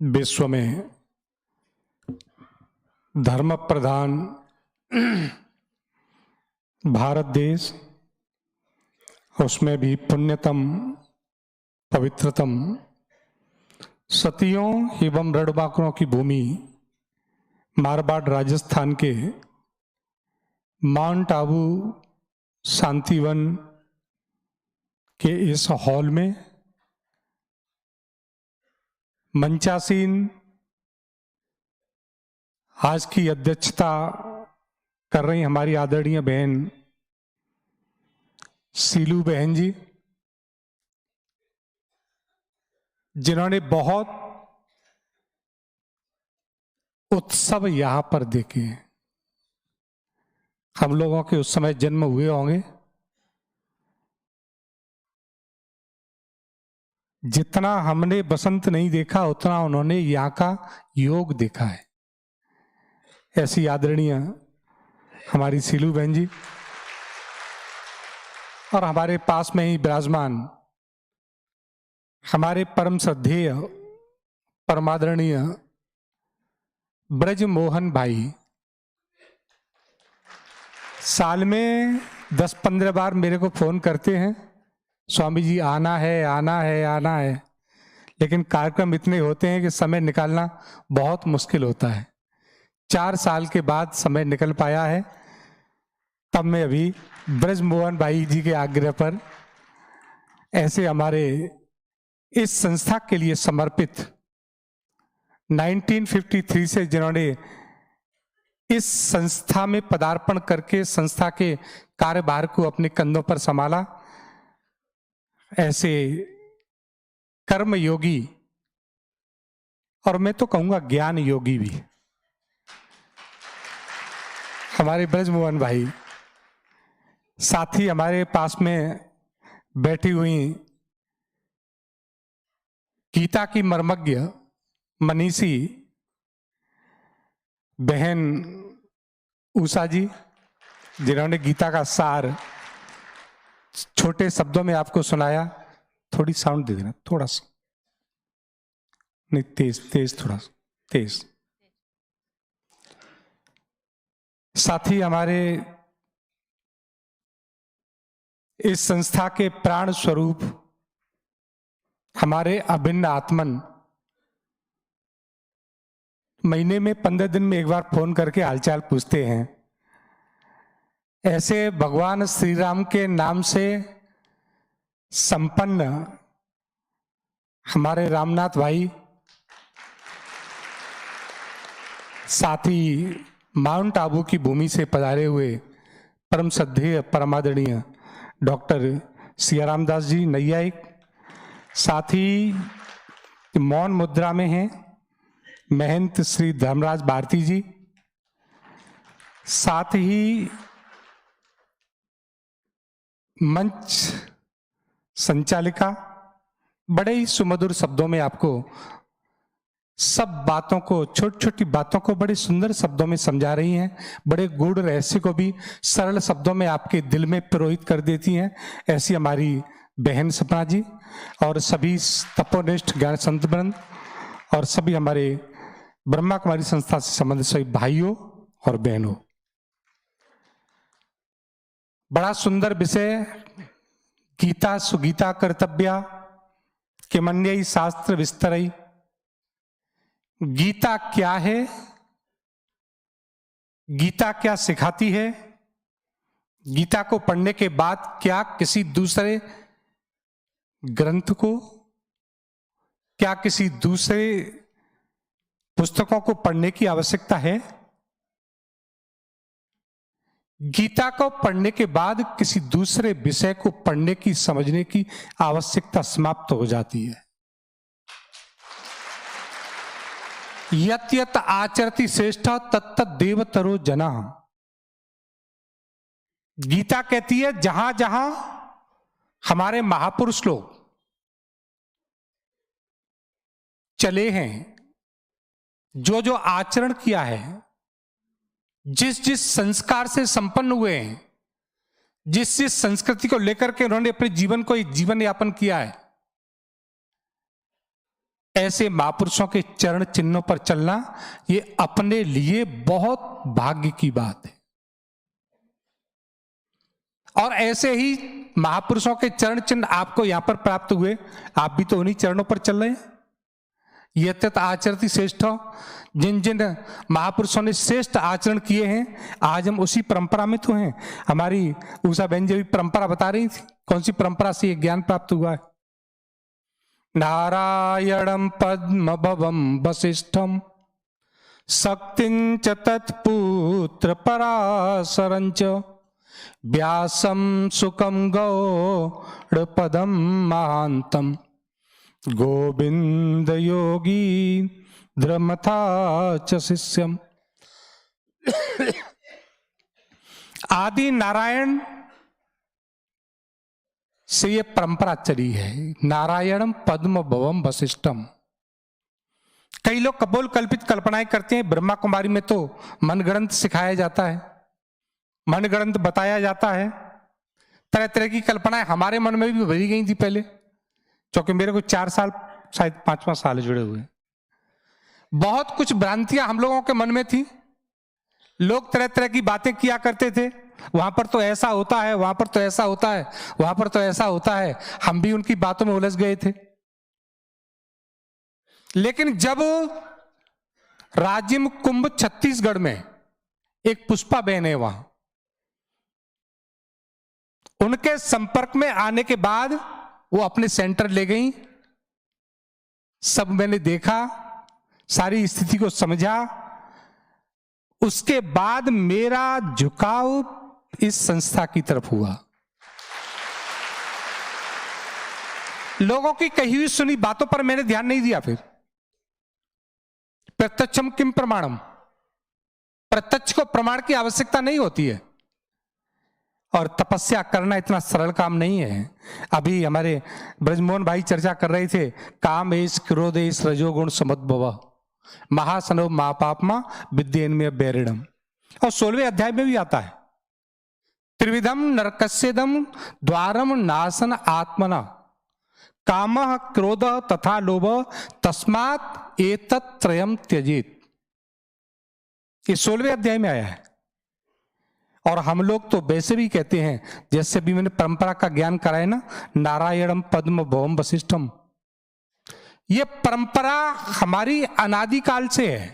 विश्व में धर्म प्रधान भारत देश, उसमें भी पुण्यतम पवित्रतम सतियों एवं रणबांकुरों की भूमि मारवाड़ राजस्थान के माउंट आबू शांतिवन के इस हॉल में मंचासीन आज की अध्यक्षता कर रही हमारी आदरणीय बहन सीलू बहन जी, जिन्होंने बहुत उत्सव यहां पर देखे हैं। हम लोगों के उस समय जन्म हुए होंगे, जितना हमने बसंत नहीं देखा उतना उन्होंने यहाँ का योग देखा है। ऐसी आदरणीय हमारी सीलू बहन जी और हमारे पास में ही विराजमान हमारे परम श्रद्धेय परमादरणीय ब्रज मोहन भाई, साल में 10-15 बार मेरे को फोन करते हैं, स्वामी जी आना है आना है आना है, लेकिन कार्यक्रम इतने होते हैं कि समय निकालना बहुत मुश्किल होता है। 4 साल के बाद समय निकल पाया है, तब मैं अभी ब्रज मोहन भाई जी के आग्रह पर ऐसे हमारे इस संस्था के लिए समर्पित 1953 से जिन्होंने इस संस्था में पदार्पण करके संस्था के कार्यभार को अपने कंधों पर संभाला, ऐसे कर्म योगी और मैं तो कहूंगा ज्ञान योगी भी हमारे ब्रज मोहन भाई, साथ ही हमारे पास में बैठी हुई गीता की मर्मज्ञ मनीषी बहन उषा जी, जिन्होंने गीता का सार छोटे शब्दों में आपको सुनाया। थोड़ी साउंड दे देना, थोड़ा सा नहीं, तेज तेज, थोड़ा सा तेज। साथ ही हमारे इस संस्था के प्राण स्वरूप हमारे अभिन्न आत्मन, महीने में 15 दिन में एक बार फोन करके हालचाल पूछते हैं। ऐसे भगवान श्री राम के नाम से संपन्न हमारे रामनाथ भाई, साथ ही माउंट आबू की भूमि से पधारे हुए परम श्रद्धेय परमादरणीय डॉक्टर सियाराम दास जी नैयायिक, साथ ही मौन मुद्रा में हैं महंत श्री धर्मराज भारती जी, साथ ही मंच संचालिका बड़े ही सुमधुर शब्दों में आपको सब बातों को, छोटी छोटी बातों को बड़े सुंदर शब्दों में समझा रही हैं, बड़े गूढ़ रहस्य को भी सरल शब्दों में आपके दिल में प्रोहित कर देती हैं। ऐसी हमारी बहन सपना जी और सभी तपोनिष्ठ ज्ञान संत वृंद और सभी हमारे ब्रह्मा कुमारी संस्था से संबंधित सभी भाइयों और बहनों, बड़ा सुंदर विषय गीता सुगीता कर्तव्या किमन्यई शास्त्र विस्तरई। गीता क्या है, गीता क्या सिखाती है, गीता को पढ़ने के बाद क्या किसी दूसरे ग्रंथ को, क्या किसी दूसरे पुस्तकों को पढ़ने की आवश्यकता है? गीता को पढ़ने के बाद किसी दूसरे विषय को पढ़ने की, समझने की आवश्यकता समाप्त हो जाती है। यत यत आचरति श्रेष्ठ तत्त देवतरो जना। गीता कहती है जहां जहां हमारे महापुरुष लोग चले हैं, जो जो आचरण किया है, जिस जिस संस्कार से संपन्न हुए हैं, जिस जिस संस्कृति को लेकर के उन्होंने अपने जीवन को एक जीवन यापन किया है, ऐसे महापुरुषों के चरण चिन्हों पर चलना ये अपने लिए बहुत भाग्य की बात है। और ऐसे ही महापुरुषों के चरण चिन्ह आपको यहां पर प्राप्त हुए, आप भी तो उन्हीं चरणों पर चल रहे हैं। यत् आचरति श्रेष्ठ, जिन जिन महापुरुषों ने श्रेष्ठ आचरण किए हैं, आज हम उसी परंपरा में तो हैं। हमारी उषा बहन जी भी परंपरा बता रही थी, कौन सी परंपरा से ये ज्ञान प्राप्त हुआ है। नारायणं पद्मभवं वसिष्ठं शक्तिंच तत्पुत्र पराशरंच व्यासं सुखं गौड़पदं महांतं गोविंद योगी द्रमथा च शिष्यम। आदि नारायण से ये परंपरा चली है, नारायणम पद्म भवम वशिष्ठम। कई लोग कपोल कल्पित कल्पनाएं करते हैं। ब्रह्मा कुमारी में तो मनगढ़ंत सिखाया जाता है, मनगढ़ंत बताया जाता है। तरह तरह की कल्पनाएं हमारे मन में भी भरी गई थी पहले, क्योंकि मेरे को 4 साल, शायद 5वां साल जुड़े हुए। बहुत कुछ भ्रांतियां हम लोगों के मन में थी। लोग तरह तरह की बातें किया करते थे, वहां पर तो ऐसा होता है, वहां पर तो ऐसा होता है, वहां पर तो ऐसा होता है। हम भी उनकी बातों में उलझ गए थे। लेकिन जब राजिम कुंभ छत्तीसगढ़ में एक पुष्पा बहन है, वहां उनके संपर्क में आने के बाद वो अपने सेंटर ले गई। सब मैंने देखा, सारी स्थिति को समझा। उसके बाद मेरा झुकाव इस संस्था की तरफ हुआ। लोगों की कही हुई सुनी बातों पर मैंने ध्यान नहीं दिया। फिर प्रत्यक्षम किम प्रमाणम, प्रत्यक्ष को प्रमाण की आवश्यकता नहीं होती है। और तपस्या करना इतना सरल काम नहीं है। अभी हमारे ब्रजमोहन भाई चर्चा कर रहे थे, काम एस क्रोध एस रजोगुण समद्भव महासनो महापापमा विद्येन में बैरिणम। और 16वें अध्याय में भी आता है, त्रिविधम नरकस्येदम द्वारम नाशन आत्मना कामः क्रोध तथा लोभ तस्मात् एतत् त्रयम् त्यजेत्। ये 16वें अध्याय में आया है। और हम लोग तो वैसे भी कहते हैं, जैसे भी मैंने परंपरा का ज्ञान कराया ना, नारायणम पद्म भवम वशिष्ठम। ये परंपरा हमारी अनादिकाल से है।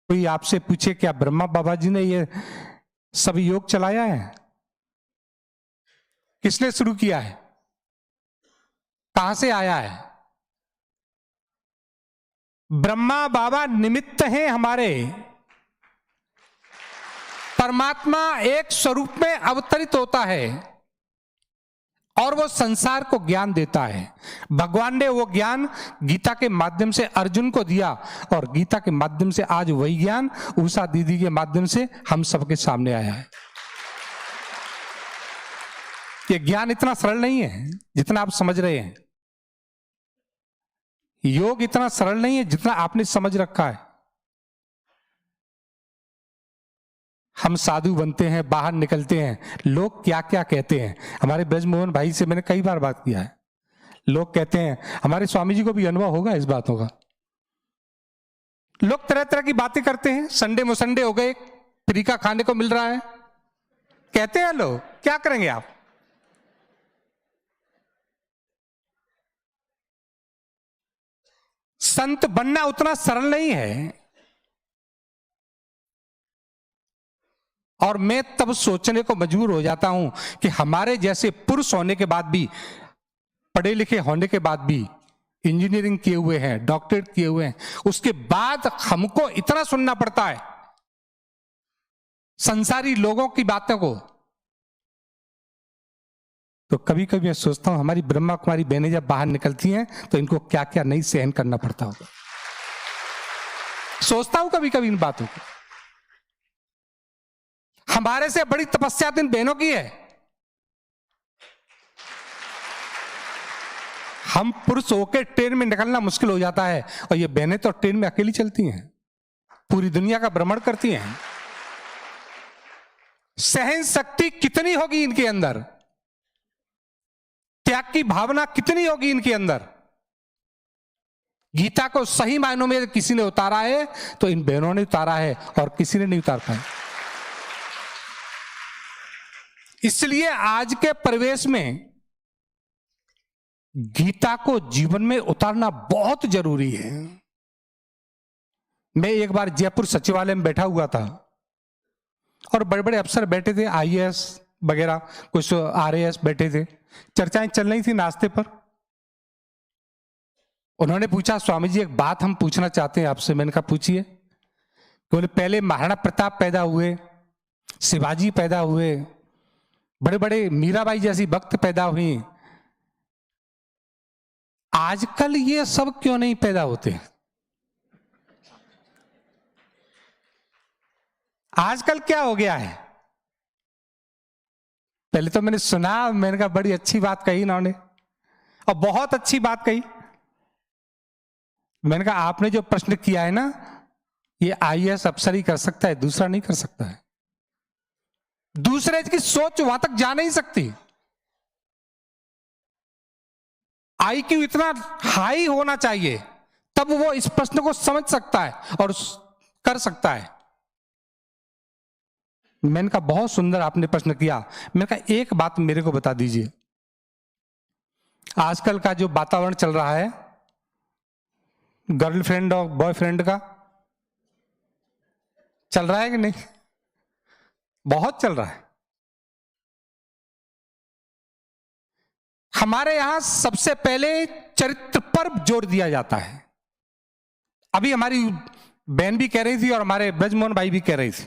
कोई आपसे पूछे क्या ब्रह्मा बाबा जी ने ये सब योग चलाया है? किसने शुरू किया है? कहां से आया है? ब्रह्मा बाबा निमित्त हैं हमारे। परमात्मा एक स्वरूप में अवतरित होता है और वो संसार को ज्ञान देता है। भगवान ने वो ज्ञान गीता के माध्यम से अर्जुन को दिया, और गीता के माध्यम से आज वही ज्ञान उषा दीदी के माध्यम से हम सबके सामने आया है। ये ज्ञान इतना सरल नहीं है जितना आप समझ रहे हैं। योग इतना सरल नहीं है जितना आपने समझ रखा है। हम साधु बनते हैं, बाहर निकलते हैं, लोग क्या क्या कहते हैं। हमारे ब्रजमोहन भाई से मैंने कई बार बात किया है। लोग कहते हैं, हमारे स्वामी जी को भी अनुभव होगा इस बातों का। लोग तरह तरह की बातें करते हैं। संडे मुसंडे हो गए, फ्री का खाने को मिल रहा है, कहते हैं लोग। क्या करेंगे आप? संत बनना उतना सरल नहीं है। और मैं तब सोचने को मजबूर हो जाता हूं कि हमारे जैसे पुरुष होने के बाद भी, पढ़े लिखे होने के बाद भी, इंजीनियरिंग किए हुए हैं, डॉक्टरेट किए हुए हैं, उसके बाद हमको इतना सुनना पड़ता है संसारी लोगों की बातों को। तो कभी कभी मैं सोचता हूं, हमारी ब्रह्मा कुमारी बहनें जब बाहर निकलती हैं तो इनको क्या क्या नहीं सहन करना पड़ता होगा। सोचता हूं कभी कभी इन बातों को। हमारे से बड़ी तपस्या तो इन बहनों की है। हम पुरुष होकर ट्रेन में निकलना मुश्किल हो जाता है, और ये बहनें तो ट्रेन में अकेली चलती हैं, पूरी दुनिया का भ्रमण करती हैं। सहन शक्ति कितनी होगी इनके अंदर। त्याग की भावना कितनी होगी इनके अंदर। गीता को सही मायनों में किसी ने उतारा है तो इन बहनों ने उतारा है, और किसी ने नहीं उतार पाया। इसलिए आज के परिवेश में गीता को जीवन में उतारना बहुत जरूरी है। मैं एक बार जयपुर सचिवालय में बैठा हुआ था और बड़े बड़े अफसर बैठे थे, आईएएस वगैरह, कुछ आरएएस बैठे थे, चर्चाएं चल रही थी नाश्ते पर। उन्होंने पूछा, स्वामी जी एक बात हम पूछना चाहते हैं आपसे। मैंने कहा पूछिए। बोले पहले महाराणा प्रताप पैदा हुए, शिवाजी पैदा हुए, बड़े बड़े मीराबाई जैसी भक्त पैदा हुई, आजकल ये सब क्यों नहीं पैदा होते? आजकल क्या हो गया है? पहले तो मैंने सुना, मैंने कहा बड़ी अच्छी बात कही इन्होंने, और बहुत अच्छी बात कही। मैंने कहा आपने जो प्रश्न किया है ना, ये आईएएस अफसर ही कर सकता है, दूसरा नहीं कर सकता है। दूसरे की सोच वहां तक जा नहीं सकती। आईक्यू इतना हाई होना चाहिए, तब वो इस प्रश्न को समझ सकता है और कर सकता है। मैंने कहा बहुत सुंदर आपने प्रश्न किया। मैंने कहा एक बात मेरे को बता दीजिए, आजकल का जो वातावरण चल रहा है गर्लफ्रेंड और बॉयफ्रेंड का, चल रहा है कि नहीं? बहुत चल रहा है। हमारे यहां सबसे पहले चरित्र पर जोर दिया जाता है। अभी हमारी बहन भी कह रही थी और हमारे ब्रजमोहन भाई भी कह रही थी,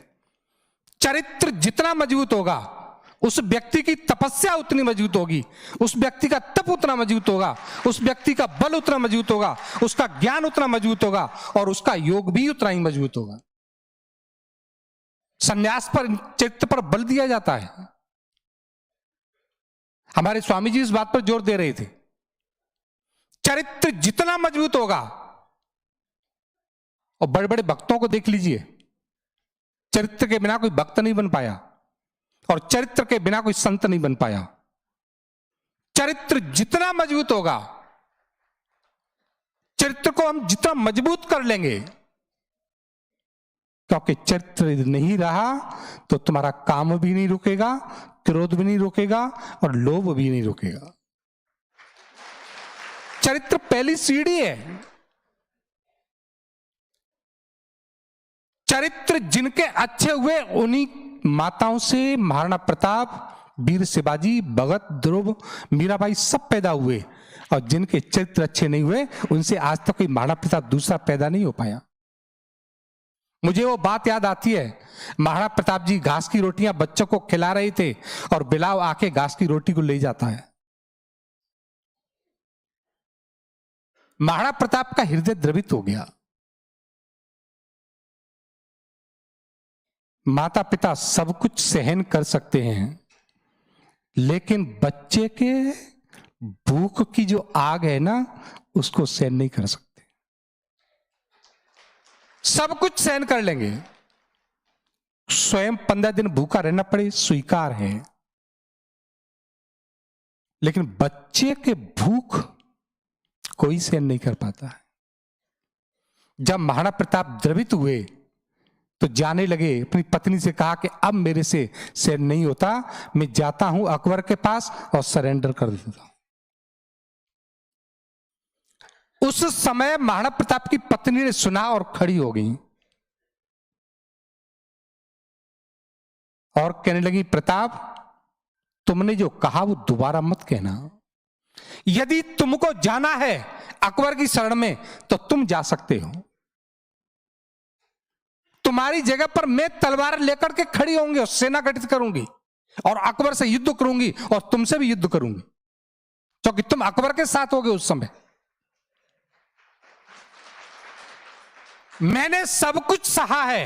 चरित्र जितना मजबूत होगा उस व्यक्ति की तपस्या उतनी मजबूत होगी, उस व्यक्ति का तप उतना मजबूत होगा, उस व्यक्ति का बल उतना मजबूत होगा, उसका ज्ञान उतना मजबूत होगा, और उसका योग भी उतना ही मजबूत होगा। संन्यास पर, चरित्र पर बल दिया जाता है। हमारे स्वामी जी इस बात पर जोर दे रहे थे, चरित्र जितना मजबूत होगा, और बड़े बड़े भक्तों को देख लीजिए, चरित्र के बिना कोई भक्त नहीं बन पाया, और चरित्र के बिना कोई संत नहीं बन पाया। चरित्र जितना मजबूत होगा, चरित्र को हम जितना मजबूत कर लेंगे, क्योंकि चरित्र नहीं रहा तो तुम्हारा काम भी नहीं रुकेगा, क्रोध भी नहीं रुकेगा, और लोभ भी नहीं रुकेगा। चरित्र पहली सीढ़ी है। चरित्र जिनके अच्छे हुए, उन्हीं माताओं से महाराणा प्रताप, वीर शिवाजी, भगत, ध्रुव, मीराबाई सब पैदा हुए, और जिनके चरित्र अच्छे नहीं हुए उनसे आज तक कोई महाराणा प्रताप दूसरा पैदा नहीं हो पाया। मुझे वो बात याद आती है, महाराणा प्रताप जी घास की रोटियां बच्चों को खिला रहे थे और बिलाव आके घास की रोटी को ले जाता है। महाराणा प्रताप का हृदय द्रवित हो गया। माता पिता सब कुछ सहन कर सकते हैं, लेकिन बच्चे के भूख की जो आग है ना, उसको सहन नहीं कर सकते। सब कुछ सहन कर लेंगे, स्वयं 15 दिन भूखा रहना पड़े स्वीकार है, लेकिन बच्चे के भूख कोई सहन नहीं कर पाता है। जब महाराणा प्रताप द्रवित हुए तो जाने लगे, अपनी पत्नी से कहा कि अब मेरे से सहन नहीं होता, मैं जाता हूं अकबर के पास और सरेंडर कर देता हूं। उस समय महाराणा प्रताप की पत्नी ने सुना और खड़ी हो गई और कहने लगी, प्रताप तुमने जो कहा वो दोबारा मत कहना। यदि तुमको जाना है अकबर की शरण में तो तुम जा सकते हो, तुम्हारी जगह पर मैं तलवार लेकर के खड़ी होंगी और सेना गठित करूंगी और अकबर से युद्ध करूंगी और तुमसे भी युद्ध करूंगी, क्योंकि तुम अकबर के साथ होगे उस समय। मैंने सब कुछ सहा है,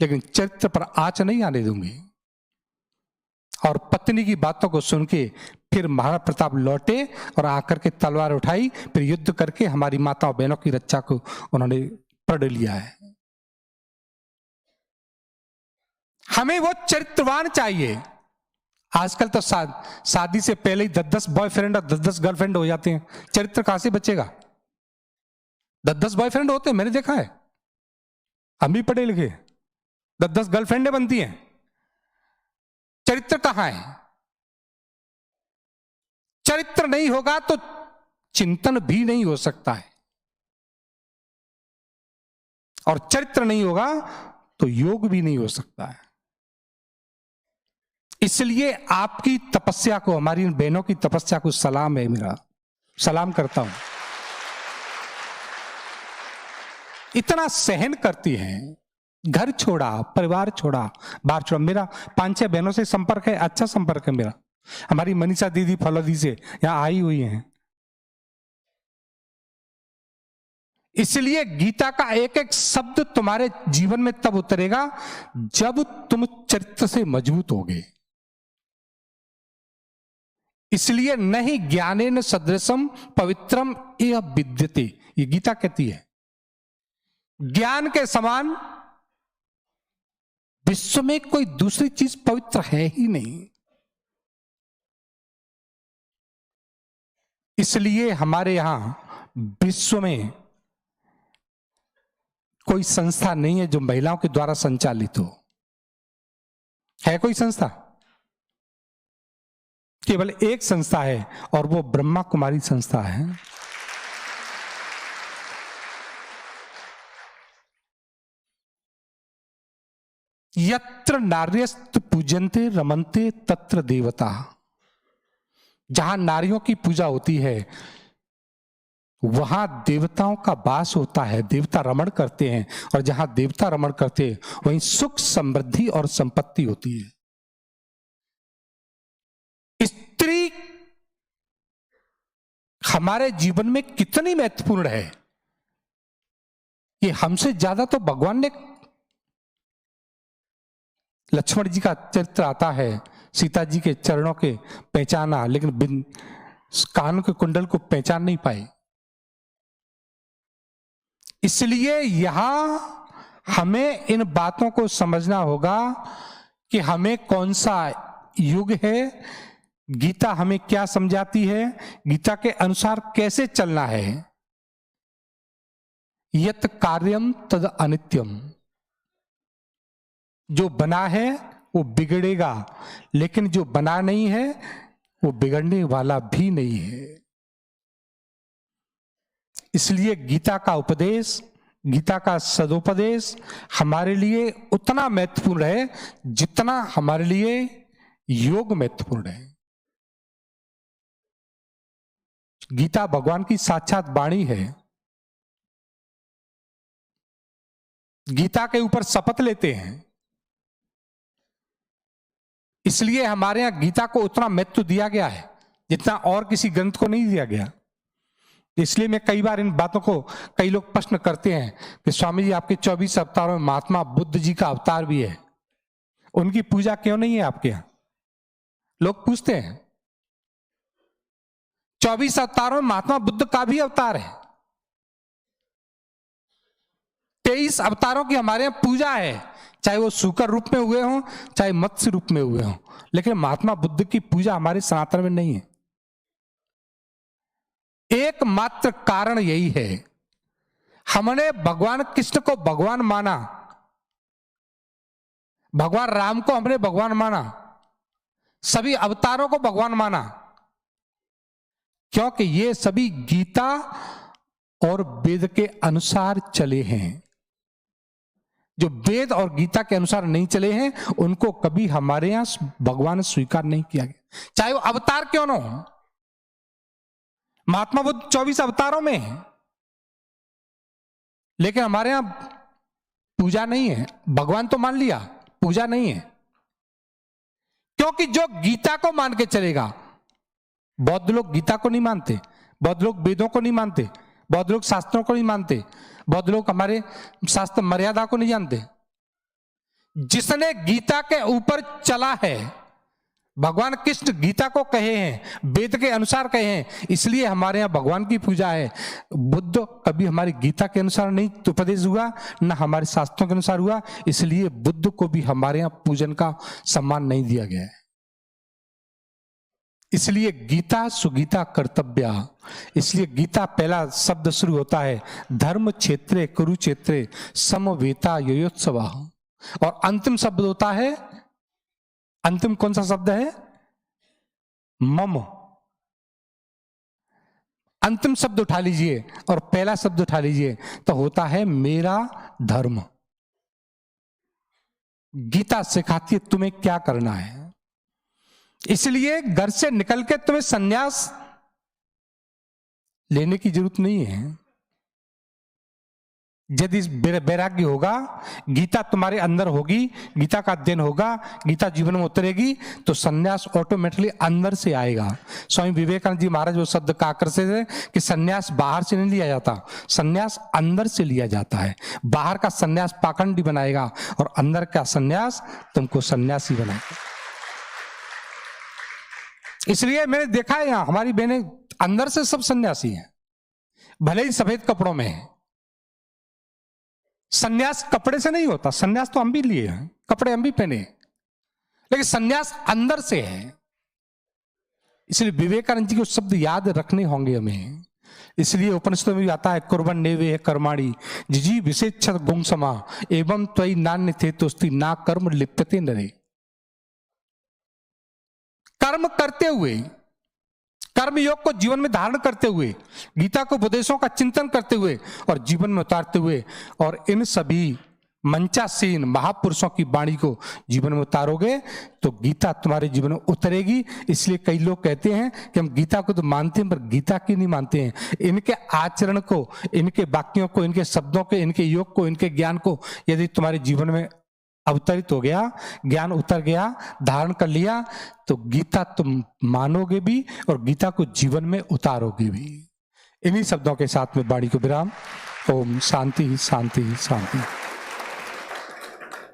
लेकिन चरित्र पर आंच नहीं आने दूंगी। और पत्नी की बातों को सुन के फिर महाराणा प्रताप लौटे और आकर के तलवार उठाई, फिर युद्ध करके हमारी माताओं बहनों की रक्षा को उन्होंने पढ़ लिया है। हमें वो चरित्रवान चाहिए। आजकल तो शादी से पहले ही 10-10 बॉयफ्रेंड और 10-10 गर्लफ्रेंड हो जाते हैं। चरित्र कहां से बचेगा? 10-10 बॉयफ्रेंड होते हैं, मैंने देखा है। हम भी पढ़े लिखे, 10-10 गर्लफ्रेंडें बनती हैं। चरित्र कहां है? चरित्र नहीं होगा तो चिंतन भी नहीं हो सकता है, और चरित्र नहीं होगा तो योग भी नहीं हो सकता है। इसलिए आपकी तपस्या को, हमारी इन बहनों की तपस्या को सलाम है, मेरा सलाम करता हूं। इतना सहन करती हैं, घर छोड़ा, परिवार छोड़ा, बाहर छोड़ा। मेरा 5-6 बहनों से संपर्क है, अच्छा संपर्क है मेरा। हमारी मनीषा दीदी फलौदी से यहां आई हुई हैं। इसलिए गीता का एक एक शब्द तुम्हारे जीवन में तब उतरेगा जब तुम चरित्र से मजबूत होगे। इसलिए नहीं ज्ञानेन सदृशम पवित्रम यह विद्यते, ये गीता कहती है। ज्ञान के समान विश्व में कोई दूसरी चीज पवित्र है ही नहीं। इसलिए हमारे यहां विश्व में कोई संस्था नहीं है जो महिलाओं के द्वारा संचालित हो। है कोई संस्था? केवल एक संस्था है, और वो ब्रह्मा कुमारी संस्था है। यत्र नार्यस्तु पूजन्ते रमन्ते तत्र देवता। जहां नारियों की पूजा होती है वहां देवताओं का वास होता है, देवता रमण करते हैं, और जहां देवता रमण करते हैं वहीं सुख, समृद्धि और संपत्ति होती है। स्त्री हमारे जीवन में कितनी महत्वपूर्ण है, ये हमसे ज्यादा तो भगवान ने, लक्ष्मण जी का चरित्र आता है, सीता जी के चरणों के पहचाना, लेकिन कान के कुंडल को पहचान नहीं पाए। इसलिए यहां हमें इन बातों को समझना होगा कि हमें कौन सा युग है, गीता हमें क्या समझाती है, गीता के अनुसार कैसे चलना है। यत् कार्यम तद अनित्यम, जो बना है वो बिगड़ेगा, लेकिन जो बना नहीं है वो बिगड़ने वाला भी नहीं है। इसलिए गीता का उपदेश, गीता का सदुपदेश हमारे लिए उतना महत्वपूर्ण है जितना हमारे लिए योग महत्वपूर्ण है। गीता भगवान की साक्षात वाणी है। गीता के ऊपर शपथ लेते हैं, इसलिए हमारे यहां गीता को उतना महत्व दिया गया है जितना और किसी ग्रंथ को नहीं दिया गया। इसलिए मैं कई बार इन बातों को, कई लोग प्रश्न करते हैं कि स्वामी जी आपके 24 अवतारों में महात्मा बुद्ध जी का अवतार भी है, उनकी पूजा क्यों नहीं है आपके यहां? लोग पूछते हैं। 24 अवतारों में महात्मा बुद्ध का भी अवतार है। 23 अवतारों की हमारे यहां पूजा है, चाहे वो सूकर रूप में हुए हों, चाहे मत्स्य रूप में हुए हों, लेकिन महात्मा बुद्ध की पूजा हमारे सनातन में नहीं है। एकमात्र कारण यही है, हमने भगवान कृष्ण को भगवान माना, भगवान राम को हमने भगवान माना, सभी अवतारों को भगवान माना, क्योंकि ये सभी गीता और वेद के अनुसार चले हैं। जो वेद और गीता के अनुसार नहीं चले हैं उनको कभी हमारे यहां भगवान स्वीकार नहीं किया गया, चाहे वो अवतार क्यों ना हो। महात्मा बुद्ध 24 अवतारों में है, लेकिन हमारे यहां पूजा नहीं है। भगवान तो मान लिया, पूजा नहीं है, क्योंकि जो गीता को मान के चलेगा, बौद्ध लोग गीता को नहीं मानते, बौद्ध लोग वेदों को नहीं मानते, बौद्ध लोग शास्त्रों को नहीं मानते, बौद्ध लोग हमारे शास्त्र मर्यादा को नहीं जानते। जिसने गीता के ऊपर चला है, भगवान कृष्ण गीता को कहे हैं, वेद के अनुसार कहे हैं, इसलिए हमारे यहां भगवान की पूजा है। बुद्ध कभी हमारी गीता के अनुसार नहीं उपदेश हुआ, न हमारे शास्त्रों के अनुसार हुआ, इसलिए बुद्ध को भी हमारे यहां पूजन का सम्मान नहीं दिया गया है। इसलिए गीता सुगीता कर्तव्या, इसलिए गीता पहला शब्द शुरू होता है धर्म क्षेत्रे कुरुक्षेत्रे समवेता योत्सवा, और अंतिम शब्द होता है, अंतिम कौन सा शब्द है? मम। अंतिम शब्द उठा लीजिए और पहला शब्द उठा लीजिए तो होता है मेरा धर्म। गीता सिखाती है तुम्हें क्या करना है। इसलिए घर से निकल के तुम्हें संन्यास लेने की जरूरत नहीं है। यदि वैराग्य होगा, गीता तुम्हारे अंदर होगी, गीता का अध्ययन होगा, गीता जीवन में उतरेगी, तो संन्यास ऑटोमेटिकली अंदर से आएगा। स्वामी विवेकानंद जी महाराज वो शब्द कहा करते थे कि संन्यास बाहर से नहीं लिया जाता, संन्यास अंदर से लिया जाता है। बाहर का संन्यास पाखंडी बनाएगा और अंदर का संन्यास तुमको सन्यासी बनाएगा। इसलिए मैंने देखा है यहां हमारी बहनें अंदर से सब सन्यासी हैं, भले ही सफेद कपड़ों में है। सन्यास कपड़े से नहीं होता, सन्यास तो हम भी लिए हैं, कपड़े हम भी पहने, लेकिन सन्यास अंदर से है। इसलिए विवेकानंद जी के शब्द याद रखने होंगे हमें। इसलिए उपनिषदों में भी आता है कुर्बन नेवे कर्माणि जिजी विशेष गुण समा एवं त्वयि नान्य थे तोस्ति ना कर्म लिप्यते नरे। कर्म करते हुए, कर्म योग को जीवन में धारण करते हुए, गीता को उपदेशों का चिंतन करते हुए और जीवन में उतारते हुए, और इन सभी मंचासीन महापुरुषों की वाणी को जीवन में उतारोगे तो गीता तुम्हारे जीवन में उतरेगी। इसलिए कई लोग कहते हैं कि हम गीता को तो मानते हैं पर गीता की नहीं मानते हैं। इनके आचरण को, इनके वाक्यों को, इनके शब्दों के, इनके योग को, इनके ज्ञान को यदि तुम्हारे जीवन में अवतरित हो गया, ज्ञान उतर गया, धारण कर लिया, तो गीता तुम मानोगे भी और गीता को जीवन में उतारोगे भी। इन्हीं शब्दों के साथ में वाणी को विराम। ओम शांति शांति शांति।